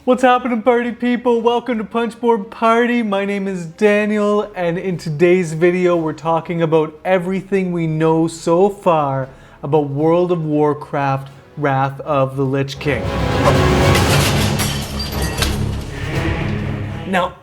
What's happening, party people? Welcome to Punchboard Party. My name is Daniel, and in today's video we're talking about everything we know so far about World of Warcraft Wrath of the Lich King. Now,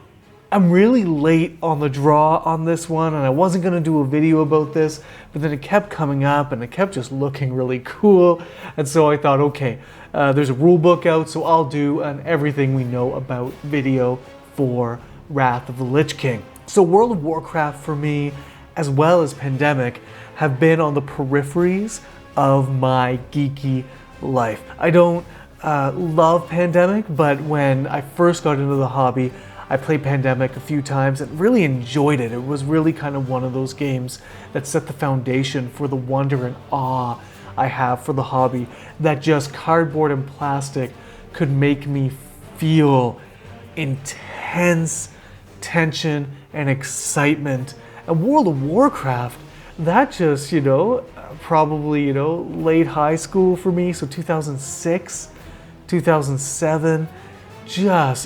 I'm really late on the draw on this one, and I wasn't going to do a video about this, but then it kept coming up and it kept just looking really cool, and so I thought, okay, there's a rule book out, so I'll do an everything we know about video for Wrath of the Lich King. So World of Warcraft for me, as well as Pandemic, have been on the peripheries of my geeky life. I don't love Pandemic, but when I first got into the hobby, I played Pandemic a few times and really enjoyed it. It was really kind of one of those games that set the foundation for the wonder and awe I have for the hobby, that just cardboard and plastic could make me feel intense tension and excitement. And World of Warcraft, that just, probably, late high school for me, so 2006, 2007,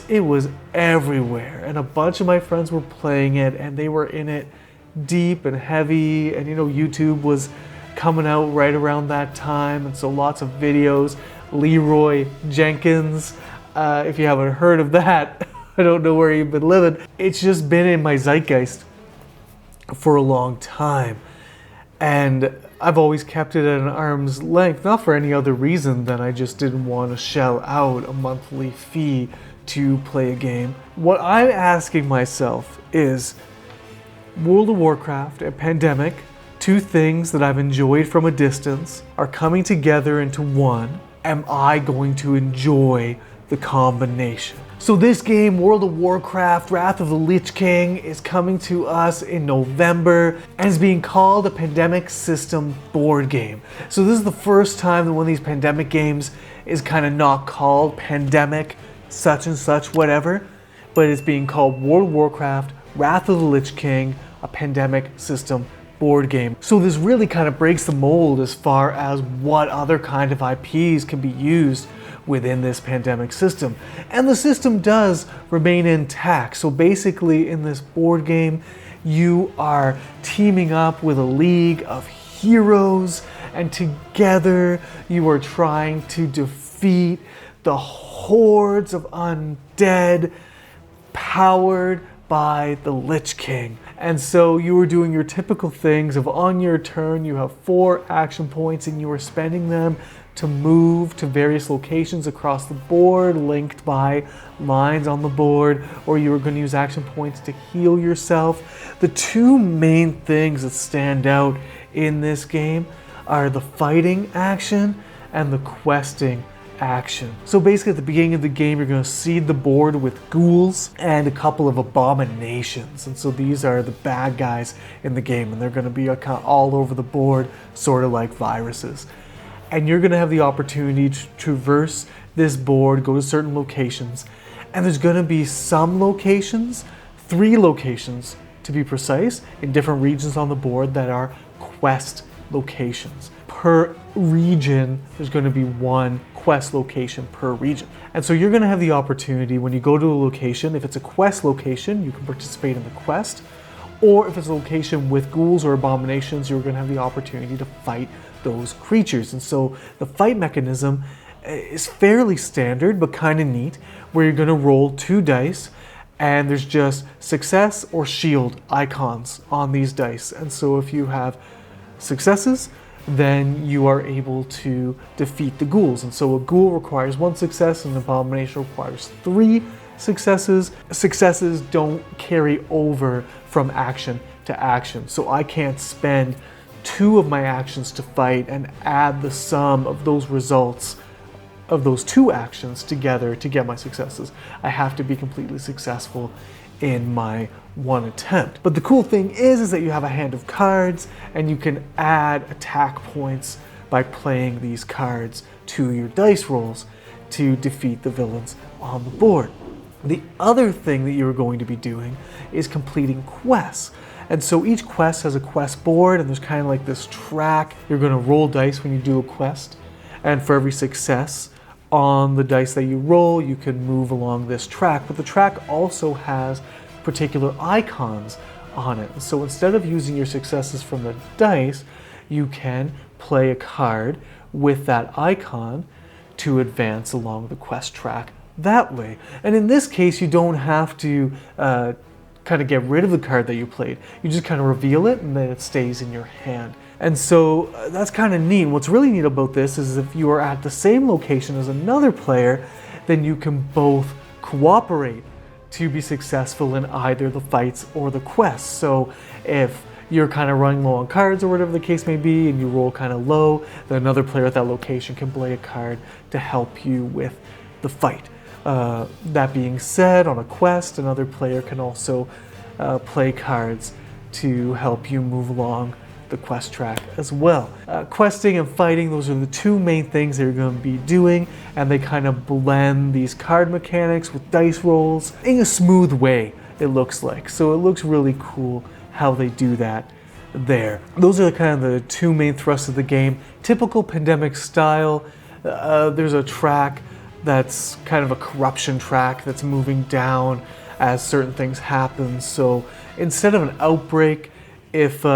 it was everywhere. And a bunch of my friends were playing it, and they were in it deep and heavy, and YouTube was coming out right around that time, and so lots of videos. Leroy Jenkins, if you haven't heard of that, I don't know where you've been living. It's just been in my zeitgeist for a long time, and I've always kept it at an arm's length, not for any other reason than I just didn't want to shell out a monthly fee to play a game. What I'm asking myself is, World of Warcraft and Pandemic, two things that I've enjoyed from a distance, are coming together into one. Am I going to enjoy the combination? So this game, World of Warcraft Wrath of the Lich King, is coming to us in November and is being called a Pandemic System board game. So this is the first time that one of these Pandemic games is kind of not called Pandemic such and such whatever, but it's being called World of Warcraft Wrath of the Lich King, a Pandemic System board game. So this really kind of breaks the mold as far as what other kind of IPs can be used within this Pandemic system. And the system does remain intact. So basically in this board game, you are teaming up with a league of heroes, and together you are trying to defeat the hordes of undead powered by the Lich King. And so you are doing your typical things of, on your turn you have 4 action points and you are spending them to move to various locations across the board linked by lines on the board, or you are going to use action points to heal yourself. The two main things that stand out in this game are the fighting action and the questing action. So basically at the beginning of the game you're going to seed the board with ghouls and a couple of abominations, and so these are the bad guys in the game, and they're going to be all over the board, sort of like viruses. And you're going to have the opportunity to traverse this board, go to certain locations, and there's going to be some locations, 3 locations to be precise, in different regions on the board that are quest locations. Per region, there's going to be 1 quest location per region. And so you're going to have the opportunity when you go to a location, if it's a quest location, you can participate in the quest, or if it's a location with ghouls or abominations, you're going to have the opportunity to fight those creatures. And so the fight mechanism is fairly standard, but kind of neat, where you're going to roll 2 dice, and there's just success or shield icons on these dice. And so if you have successes, then you are able to defeat the ghouls. And so a ghoul requires 1 success, and an abomination requires 3 successes. Successes don't carry over from action to action. So I can't spend 2 of my actions to fight and add the sum of those results of those 2 actions together to get my successes. I have to be completely successful in my 1 attempt. But the cool thing is that you have a hand of cards, and you can add attack points by playing these cards to your dice rolls to defeat the villains on the board. The other thing that you're going to be doing is completing quests. And so each quest has a quest board, and there's kind of like this track. You're going to roll dice when you do a quest, and for every success on the dice that you roll, you can move along this track, but the track also has particular icons on it. So instead of using your successes from the dice, you can play a card with that icon to advance along the quest track that way. And in this case, you don't have to kind of get rid of the card that you played. You just kind of reveal it and then it stays in your hand. And so that's kind of neat. What's really neat about this is if you are at the same location as another player, then you can both cooperate to be successful in either the fights or the quests. So if you're kind of running low on cards or whatever the case may be and you roll kind of low, then another player at that location can play a card to help you with the fight. That being said, on a quest, another player can also play cards to help you move along the quest track as well. Questing and fighting, those are the two main things that you're going to be doing, and they kind of blend these card mechanics with dice rolls in a smooth way, it looks like. So it looks really cool how they do that there. Those are kind of the two main thrusts of the game. Typical Pandemic style, there's a track that's kind of a corruption track that's moving down as certain things happen. So instead of an outbreak, if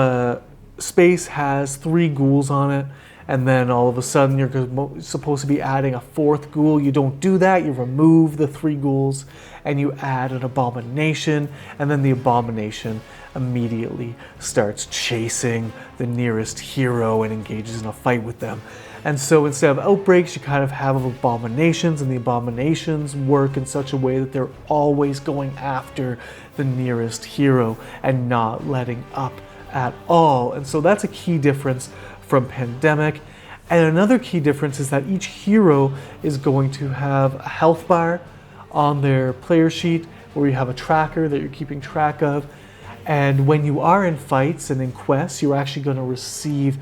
space has 3 ghouls on it, and then all of a sudden you're supposed to be adding a 4th ghoul, you don't do that. You remove the 3 ghouls and you add an abomination, and then the abomination immediately starts chasing the nearest hero and engages in a fight with them. And so instead of outbreaks, you kind of have abominations, and the abominations work in such a way that they're always going after the nearest hero and not letting up at all. And so that's a key difference from Pandemic. And another key difference is that each hero is going to have a health bar on their player sheet where you have a tracker that you're keeping track of. And when you are in fights and in quests, you're actually going to receive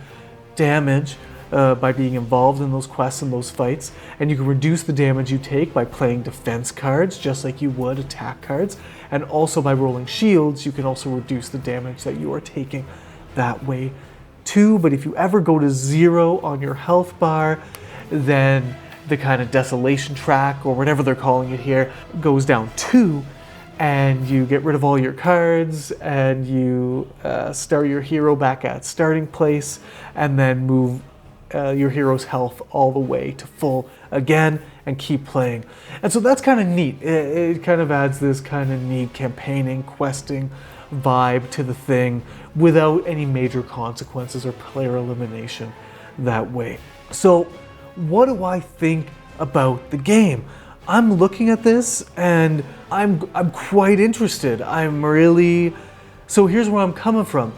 damage by being involved in those quests and those fights. And you can reduce the damage you take by playing defense cards, just like you would attack cards. And also by rolling shields, you can also reduce the damage that you are taking that way too. But if you ever go to 0 on your health bar, then the kind of desolation track, or whatever they're calling it here, goes down 2, and you get rid of all your cards, and you start your hero back at starting place, and then move your hero's health all the way to full again and keep playing. And so that's kind of neat. It kind of adds this kind of neat campaigning, questing vibe to the thing without any major consequences or player elimination that way. So what do I think about the game? I'm looking at this and I'm quite interested. So here's where I'm coming from.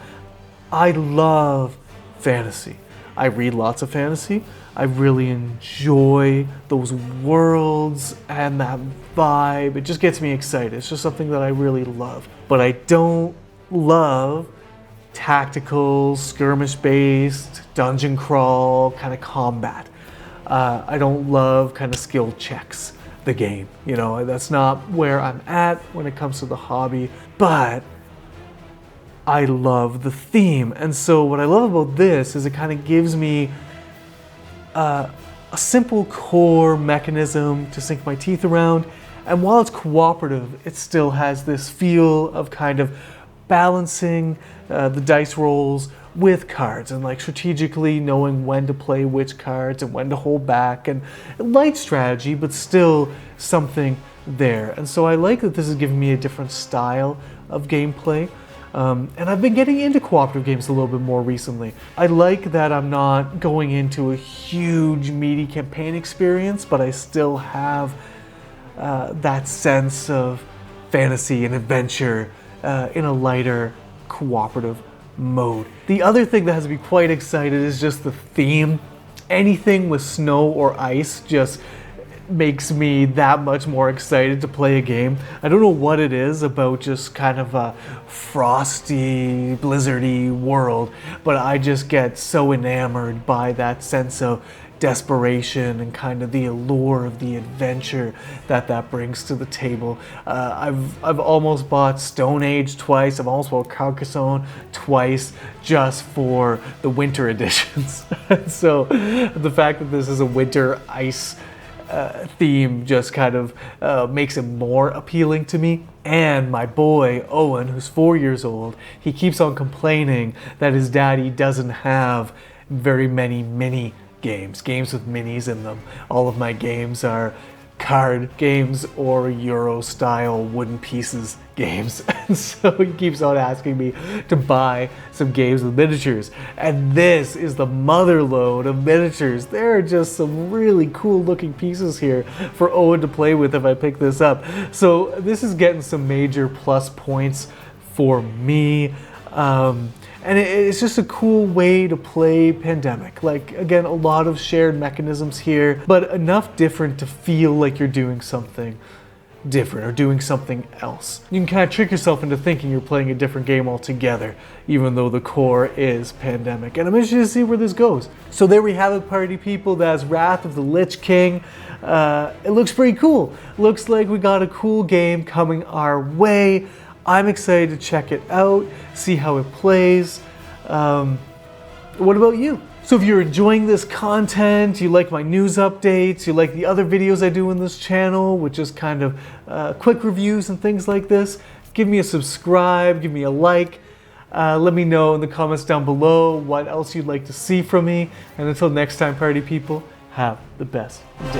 I love fantasy. I read lots of fantasy. I really enjoy those worlds and that vibe. It just gets me excited. It's just something that I really love. But I don't love tactical, skirmish-based, dungeon crawl kind of combat. I don't love kind of skill checks the game. You know, that's not where I'm at when it comes to the hobby. But I love the theme. And so what I love about this is it kind of gives me a simple core mechanism to sink my teeth around. And while it's cooperative, it still has this feel of kind of balancing the dice rolls with cards and like strategically knowing when to play which cards and when to hold back, and light strategy, but still something there. And so I like that this is giving me a different style of gameplay. And I've been getting into cooperative games a little bit more recently. I like that I'm not going into a huge meaty campaign experience, but I still have that sense of fantasy and adventure in a lighter cooperative mode. The other thing that has me quite excited is just the theme. Anything with snow or ice just makes me that much more excited to play a game. I don't know what it is about just kind of a frosty, blizzardy world, but I just get so enamored by that sense of desperation and kind of the allure of the adventure that brings to the table. I've almost bought Stone Age twice. I've almost bought Carcassonne twice just for the winter editions. So the fact that this is a winter ice theme just kind of makes it more appealing to me. And my boy Owen, who's 4 years old, he keeps on complaining that his daddy doesn't have very many mini games with minis in them. All of my games are card games or Euro style wooden pieces games. And so he keeps on asking me to buy some games with miniatures. And this is the mother load of miniatures. There are just some really cool looking pieces here for Owen to play with if I pick this up. So this is getting some major plus points for me. And it's just a cool way to play Pandemic. Like, again, a lot of shared mechanisms here, but enough different to feel like you're doing something different or doing something else. You can kind of trick yourself into thinking you're playing a different game altogether, even though the core is Pandemic. And I'm interested to see where this goes. So there we have it, party people. That's Wrath of the Lich King. It looks pretty cool. Looks like we got a cool game coming our way. I'm excited to check it out, see how it plays. What about you? So if you're enjoying this content, you like my news updates, you like the other videos I do in this channel, which is kind of quick reviews and things like this, give me a subscribe, give me a like. Let me know in the comments down below what else you'd like to see from me. And until next time, party people, have the best day.